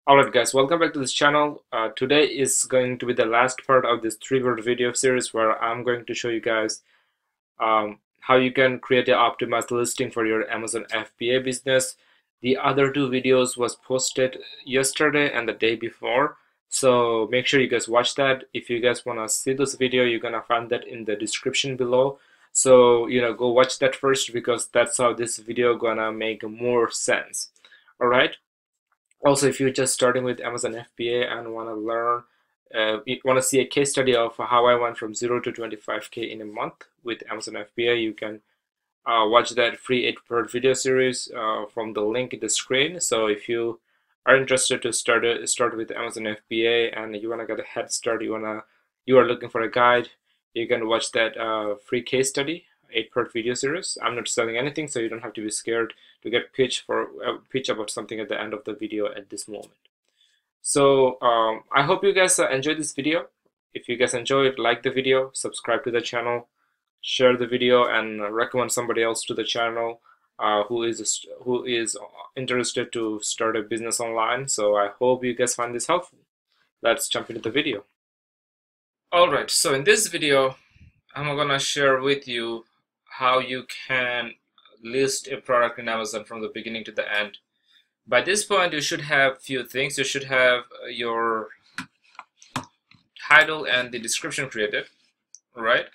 Alright guys, welcome back to this channel. Today is going to be the last part of this 3-word video series where I'm going to show you guys how you can create an optimized listing for your Amazon FBA business. The other two videos was posted yesterday and the day before, so make sure you guys watch that. If you guys want to see this video, you're gonna find that in the description below. So go watch that first, because that's how this video gonna make more sense. Alright. Also, if you're just starting with Amazon FBA and want to learn, you want to see a case study of how I went from 0 to 25K in a month with Amazon FBA, you can watch that free 8-part video series from the link in the screen. So if you are interested to start with Amazon FBA and you want to get a head start, you are looking for a guide, you can watch that free case study 8-part video series. I'm not selling anything, so you don't have to be scared to get pitch about something at the end of the video at this moment. So I hope you guys enjoyed this video. If you guys enjoyed, like the video, subscribe to the channel, share the video, and recommend somebody else to the channel who is interested to start a business online. So I hope you guys find this helpful. Let's jump into the video. Alright, so in this video I'm gonna share with you how you can list a product in Amazon from the beginning to the end. By this point you should have few things. You should have your title and the description created, right?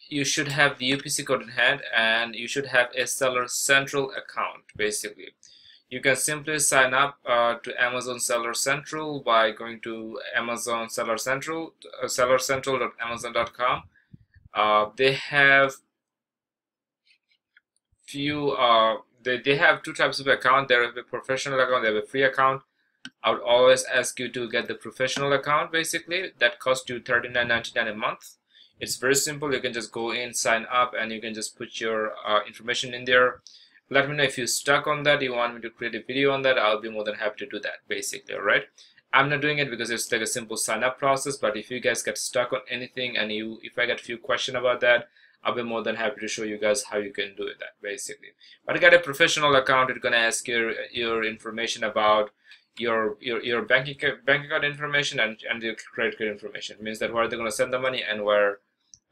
You should have the UPC code in hand, and you should have a Seller Central account. Basically, you can simply sign up to Amazon Seller Central by going to Amazon Seller Central, sellercentral.amazon.com. They have they have two types of account. There is a professional account, they have a free account. I would always ask you to get the professional account. Basically, that costs you $39.99 a month. It's very simple. You can just go in, sign up, and you can just put your information in there. Let me know if you're stuck on that, you want me to create a video on that. I'll be more than happy to do that, basically. All right, I'm not doing it because it's like a simple sign up process, but if you guys get stuck on anything and if I get a few questions about that, I'll be more than happy to show you guys how you can do that, basically. But I got a professional account. It's gonna ask your information about your bank account information and your credit card information. It means that where they're gonna send the money and where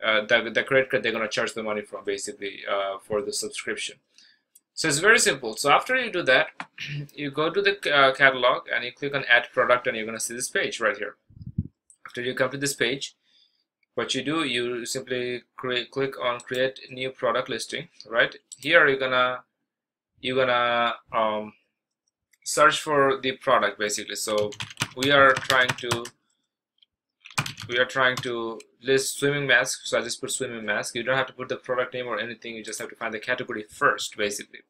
the credit card they're gonna charge the money from, basically, for the subscription. So it's very simple. So after you do that, you go to the catalog and you click on Add Product, and you're gonna see this page right here. After you come to this page, what you do, you simply click on Create New Product Listing. Right here, you're gonna search for the product, basically. So we are trying to list swimming mask, so I just put swimming mask. You don't have to put the product name or anything, you just have to find the category first, basically.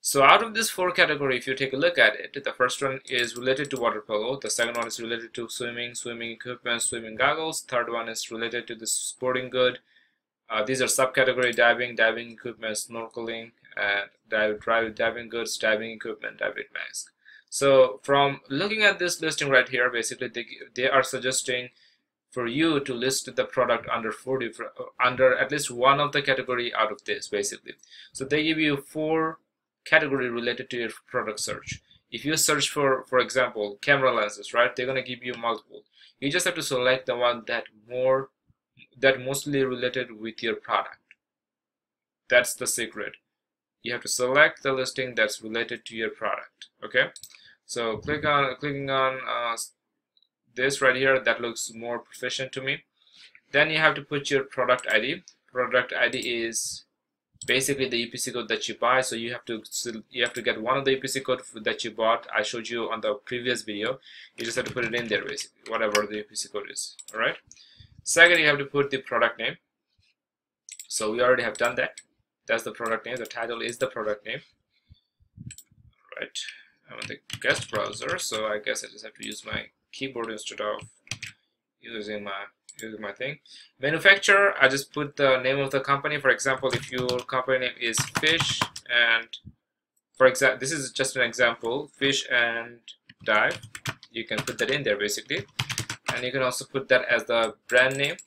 So out of this 4 category, if you take a look at it, the first one is related to water polo, the second one is related to swimming equipment, swimming goggles, third one is related to the sporting good. These are subcategory: diving equipment, snorkeling, diving goods, diving equipment, diving mask. So from looking at this listing right here, basically they are suggesting for you to list the product under at least one of the category out of this, basically. So they give you 4 category related to your product search. If you search for example, camera lenses, right, they're going to give you multiple. You just have to select the one that mostly related with your product. That's the secret. You have to select the listing that's related to your product. Okay, so clicking on this right here, that looks more proficient to me. Then you have to put your product ID. Product ID is basically the UPC code that you buy. So you have to get one of the UPC code that you bought. I showed you on the previous video. You just have to put it in there, basically, whatever the UPC code is. All right. Second, you have to put the product name. So we already have done that. That's the product name. The title is the product name. All right. I'm on the guest browser, so I guess I just have to use my keyboard instead of using my thing. Manufacturer, I just put the name of the company. For example, if your company name is Fish and, for example, this is just an example, Fish and Dive, you can put that in there, basically. And you can also put that as the brand name.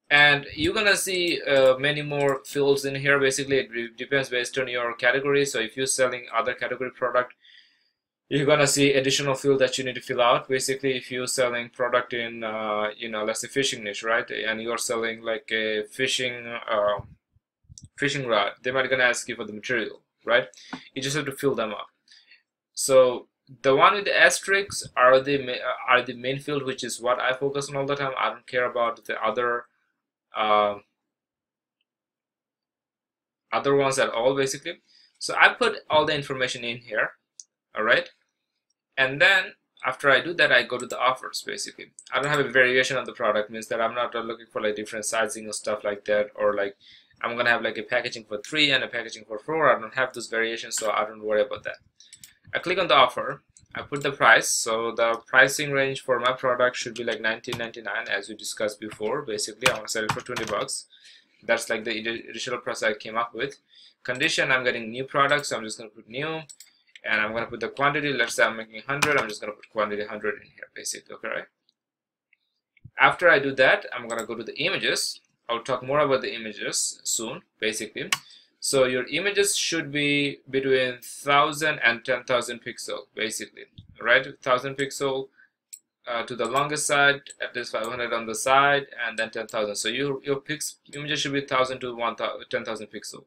And you're gonna see many more fields in here. Basically, it depends based on your category. So if you're selling other category product, you're gonna see additional field that you need to fill out. Basically, if you're selling product in let's say fishing niche, right, and you're selling like a fishing rod, they might gonna ask you for the material, right? You just have to fill them up. So the one with the asterisks are the main field, which is what I focus on all the time. I don't care about the uh, other ones at all, basically. So I put all the information in here, all right, and then after I do that, I go to the offers. Basically, I don't have a variation of the product, means that I'm not looking for like different sizing or stuff like that, or like I'm gonna have like a packaging for 3 and a packaging for 4. I don't have those variations, so I don't worry about that. I click on the offer, I put the price. So the pricing range for my product should be like $19.99, as we discussed before. Basically, I want to sell it for 20 bucks. That's like the additional price I came up with. Condition, I'm getting new product, so I'm just going to put new, and I'm going to put the quantity. Let's say I'm making 100, I'm just going to put quantity 100 in here, basically. Okay, right? After I do that, I'm going to go to the images. I'll talk more about the images soon, basically. So your images should be between 1000 and 10,000 pixel, basically, right? 1000 pixel to the longest side, at least 500 on the side, and then 10,000. So your images should be 1000 to 10,000 pixel.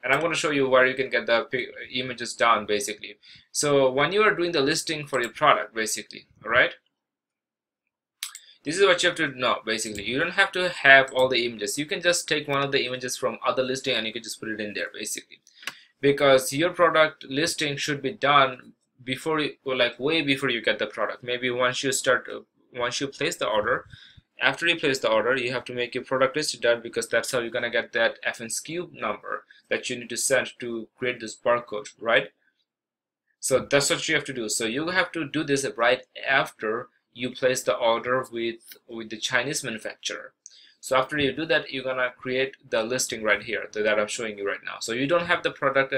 And I'm going to show you where you can get the images down, basically. So when you are doing the listing for your product, basically, all right? This is what you have to know, basically. You don't have to have all the images. You can just take one of the images from other listing and you can just put it in there, basically. Because your product listing should be done before you, like way before you get the product. Maybe once you place the order, after you place the order, you have to make your product listed done, because that's how you're gonna get that FNSKU number that you need to send to create this barcode, right? So that's what you have to do. So you have to do this right after you place the order with the Chinese manufacturer. So after you do that, you're gonna create the listing right here that I'm showing you right now. So you don't have the product,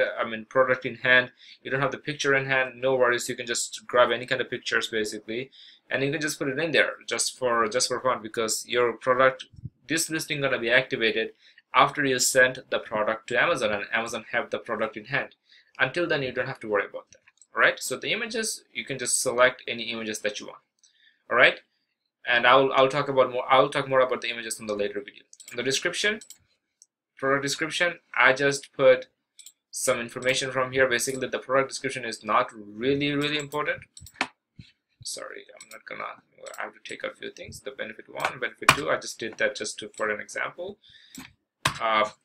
product in hand, you don't have the picture in hand, no worries. You can just grab any kind of pictures, basically, and you can just put it in there just for fun, because your product, this listing gonna be activated after you send the product to Amazon and Amazon have the product in hand. Until then, you don't have to worry about that. All right. So the images, you can just select any images that you want. All right, and I'll talk more about the images in the later video. In the description, product description, I just put some information from here. Basically, the product description is not really important. Sorry, I'm not gonna. I have to take out a few things. The benefit 1, benefit 2. I just did that just for an example.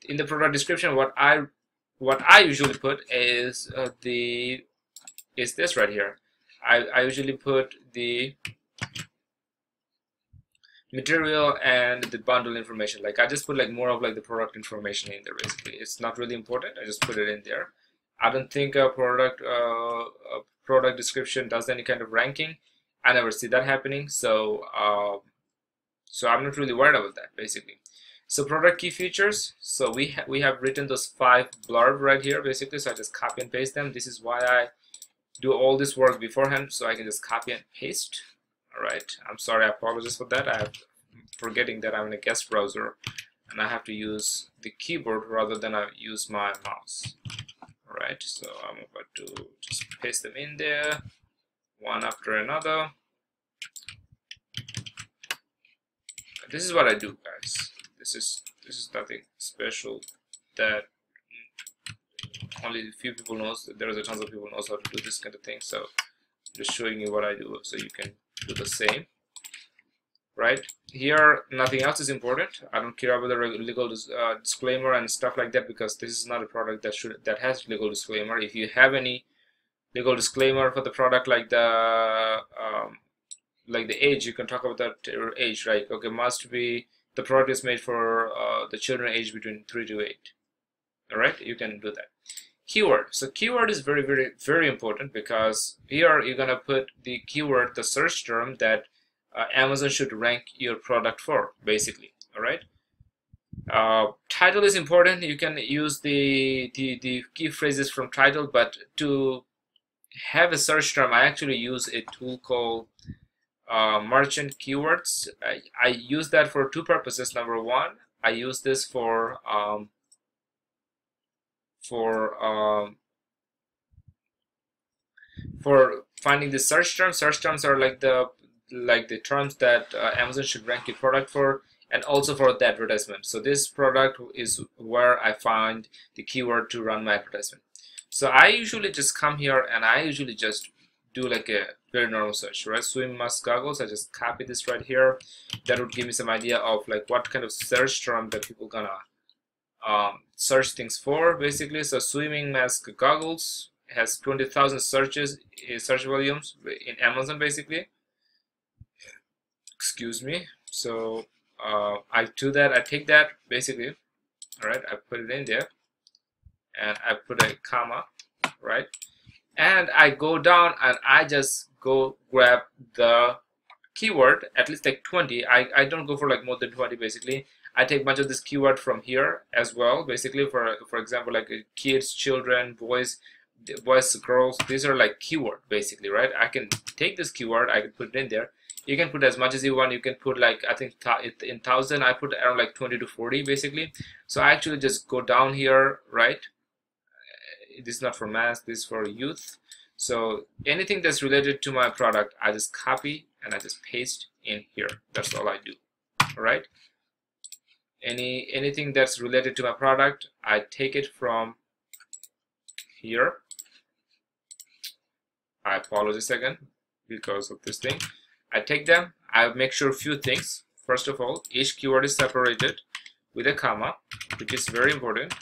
In the product description, what I usually put is this right here. I usually put the material and the bundle information. Like I just put like more of like the product information in there. Basically, it's not really important. I just put it in there. I don't think a product description does any kind of ranking. I never see that happening. So so I'm not really worried about that, basically. So product key features. So we have written those 5 blurb right here, basically. So I just copy and paste them. This is why I do all this work beforehand, so I can just copy and paste. All right, I'm sorry, I apologize for that. I'm forgetting that I'm in a guest browser and I have to use the keyboard rather than I use my mouse. All right, so I'm about to just paste them in there one after another. This is what I do, guys. This is nothing special that only a few people knows. There is a tons of people knows how to do this kind of thing. So just showing you what I do, so you can do the same. Right here, nothing else is important. I don't care about the legal disclaimer and stuff like that, because this is not a product that has legal disclaimer. If you have any legal disclaimer for the product, like the age, you can talk about that age, right? Okay, must be the product is made for the children aged between 3 to 8. All right, you can do that. Keyword. So keyword is very important, because here you're gonna put the keyword, the search term that Amazon should rank your product for, basically. All right. Title is important. You can use the key phrases from title, but to have a search term, I actually use a tool called Marchant Keywords. I use that for 2 purposes. Number 1, I use this for for finding the search terms. Search terms are like the terms that Amazon should rank your product for, and also for the advertisement. So this product is where I find the keyword to run my advertisement. So I usually just come here and I usually just do like a very normal search, right? Swim mask goggles. I just copy this right here. That would give me some idea of like what kind of search term that people gonna search things for, basically. So swimming mask goggles has 20,000 searches, search volumes in Amazon, basically. Excuse me. So I do that. I take that basically. All right. I put it in there, and I put a comma, right? And I go down and I just go grab the keyword, at least like 20. I don't go for like more than 20 basically. I take a bunch of this keyword from here as well, basically. For example, like kids, children, boys, girls, these are like keyword basically, right? I can take this keyword, I can put it in there. You can put as much as you want. You can put like, I think in 1,000 I put around like 20 to 40 basically. So I actually just go down here, right? This is not for mass, this is for youth. So anything that's related to my product, I just copy and I just paste in here. That's all I do. All right. Anything that's related to my product, I take it from here. I apologize again because of this thing. I take them. I make sure a few things. First of all, each keyword is separated with a comma, which is very important.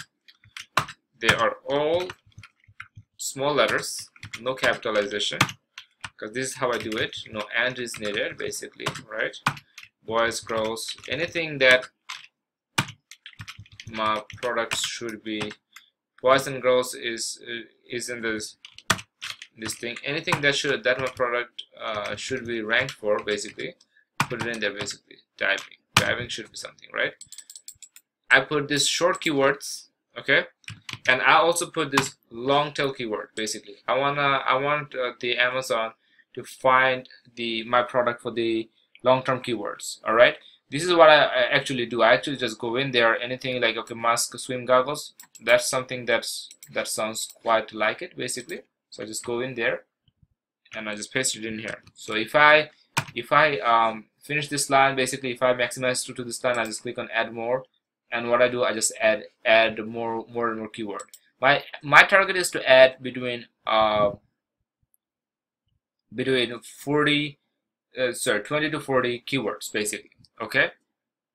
They are all small letters, no capitalization, because this is how I do it. No and is needed, basically, right? Boys, girls, anything that my products should be. Boys and girls is in this thing. Anything that my product should be ranked for, basically, put it in there. Basically, diving should be something, right? I put this short keywords, okay, and I also put this long tail keyword. Basically, I want the Amazon to find my product for the long-term keywords. All right, this is what I actually do. I actually just go in there, anything like, okay, mask, swim goggles. That's something that sounds quite like it, basically. So I just go in there and I just paste it in here. So if I finish this line, basically, if I maximize to this line, I just click on add more, and what I do, I just add more and more keyword. My target is to add between 20 to 40 keywords, basically. Okay,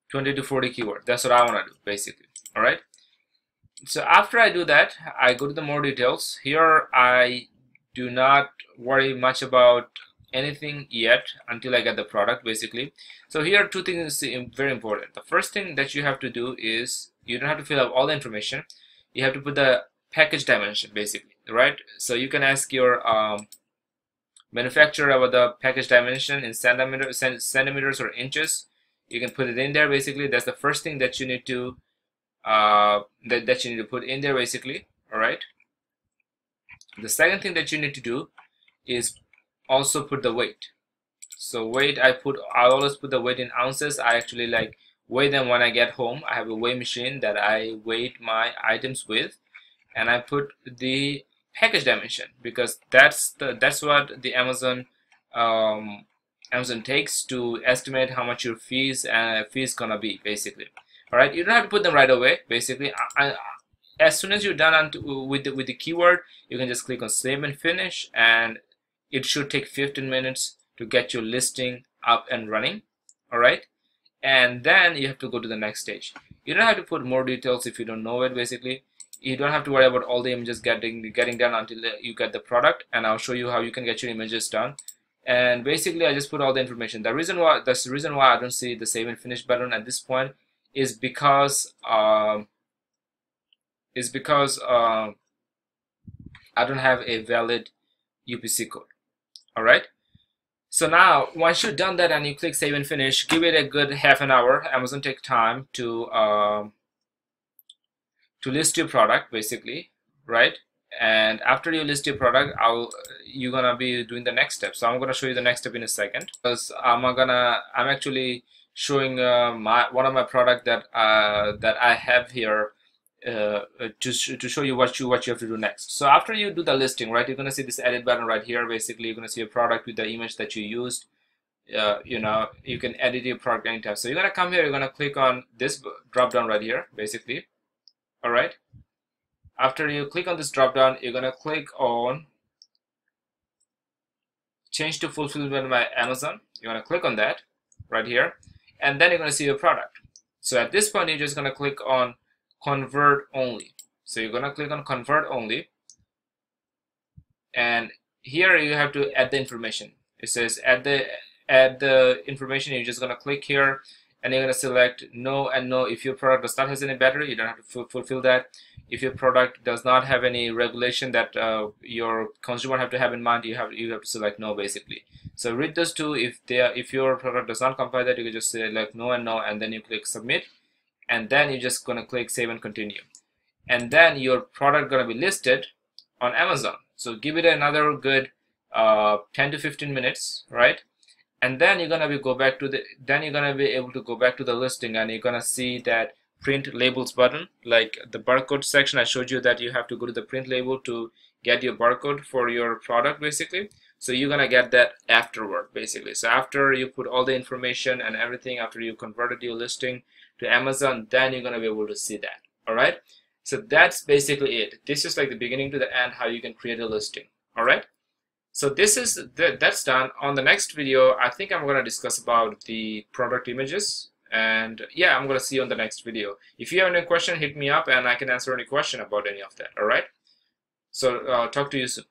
20 to 40 keywords. That's what I want to do, basically. All right. So after I do that, I go to the more details. Here I do not worry much about anything yet until I get the product, basically. So here two things is very important. The first thing that you have to do is you don't have to fill out all the information. You have to put the package dimension, basically, right? So you can ask your manufacturer about the package dimension in centimeters or inches. You can put it in there, basically. That's the first thing that you need to that you need to put in there, basically. All right. The second thing that you need to do is also put the weight. So weight, I always put the weight in ounces. I actually like weigh them when I get home. I have a weigh machine that I weigh my items with, and I put the package dimension because that's what the Amazon takes to estimate how much your fees gonna be, basically. All right, you don't have to put them right away, basically. As soon as you're done with the keyword, you can just click on save and finish, and it should take 15 minutes to get your listing up and running. All right, and then you have to go to the next stage. You don't have to put more details if you don't know it, basically. You don't have to worry about all the images getting done until you get the product, and I'll show you how you can get your images done. And basically, I just put all the information. That's the reason why I don't see the save and finish button at this point is because I don't have a valid UPC code. All right. So now, once you've done that and you click save and finish, give it a good half an hour. Amazon take time to list your product, basically, right? And after you list your product, you're gonna be doing the next step. So I'm gonna show you the next step in a second, because I'm actually showing one of my product that I have here to show you what you have to do next. So after you do the listing, right, you're going to see this edit button right here. Basically, you're going to see a product with the image that you used. You know, you can edit your product anytime. So you're going to come here, you're going to click on this drop down right here, basically. All right. After you click on this drop down, you're going to click on change to fulfillment by Amazon. You're going to click on that right here, and then you're going to see your product. So at this point, you're just going to click on convert only. So you're going to click on convert only, and here you have to add the information. It says add the information. You're just going to click here, and you're going to select no and no. If your product does not have any battery, you don't have to fulfill that. If your product does not have any regulation that your consumer have to have in mind, you have to select no, basically. So read those two. If your product does not comply that, you can just select no and no, and then you click submit, and then you're just going to click save and continue, and then your product going to be listed on Amazon. So give it another good 10 to 15 minutes, right? And then you're gonna be able to go back to the listing, and you're gonna see that print labels button, like the barcode section. I showed you that you have to go to the print label to get your barcode for your product, basically. So you're gonna get that afterward, basically. So after you put all the information and everything, after you converted your listing to Amazon, then you're gonna be able to see that. All right. So that's basically it. This is like the beginning to the end, how you can create a listing. All right. So that's done. On the next video, I think I'm going to discuss about the product images, and yeah, I'm going to see you on the next video. If you have any question, hit me up and I can answer any question about any of that. All right. So talk to you soon.